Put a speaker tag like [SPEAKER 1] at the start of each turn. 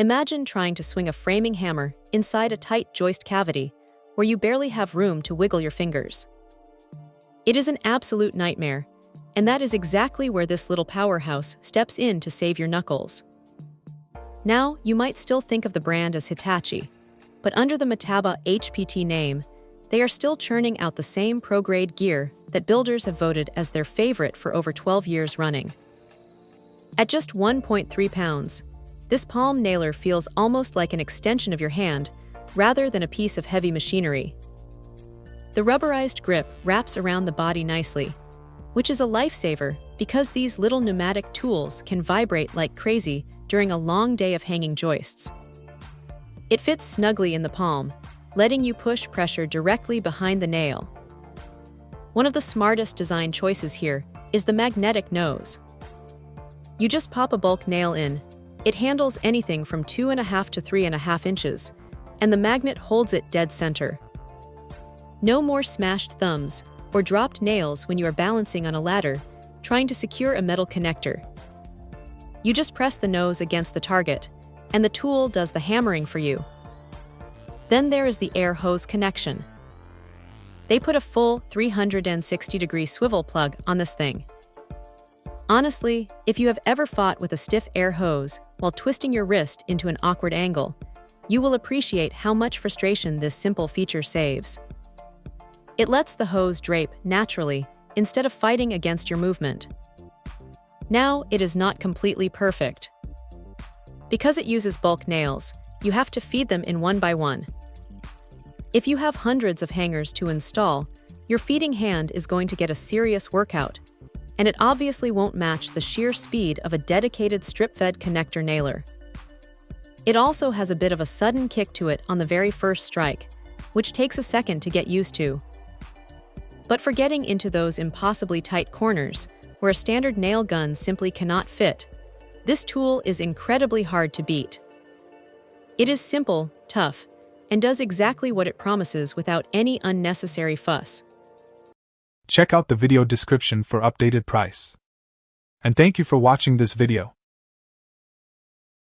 [SPEAKER 1] Imagine trying to swing a framing hammer inside a tight joist cavity where you barely have room to wiggle your fingers. It is an absolute nightmare, and that is exactly where this little powerhouse steps in to save your knuckles. Now, you might still think of the brand as Hitachi, but under the Metabo HPT name, they are still churning out the same pro-grade gear that builders have voted as their favorite for over 12 years running. At just 1.3 pounds, this palm nailer feels almost like an extension of your hand rather than a piece of heavy machinery. The rubberized grip wraps around the body nicely, which is a lifesaver because these little pneumatic tools can vibrate like crazy during a long day of hanging joists. It fits snugly in the palm, letting you push pressure directly behind the nail. One of the smartest design choices here is the magnetic nose. You just pop a bulk nail in. It handles anything from 2.5 to 3.5 inches, and the magnet holds it dead center. No more smashed thumbs or dropped nails when you are balancing on a ladder, trying to secure a metal connector. You just press the nose against the target, and the tool does the hammering for you. Then there is the air hose connection. They put a full 360-degree swivel plug on this thing. Honestly, if you have ever fought with a stiff air hose while twisting your wrist into an awkward angle, you will appreciate how much frustration this simple feature saves. It lets the hose drape naturally instead of fighting against your movement. Now, it is not completely perfect. Because it uses bulk nails, you have to feed them in one by one. If you have hundreds of hangers to install, your feeding hand is going to get a serious workout, and it obviously won't match the sheer speed of a dedicated strip-fed connector nailer. It also has a bit of a sudden kick to it on the very first strike, which takes a second to get used to. But for getting into those impossibly tight corners, where a standard nail gun simply cannot fit, this tool is incredibly hard to beat. It is simple, tough, and does exactly what it promises without any unnecessary fuss.
[SPEAKER 2] Check out the video description for updated price. And thank you for watching this video.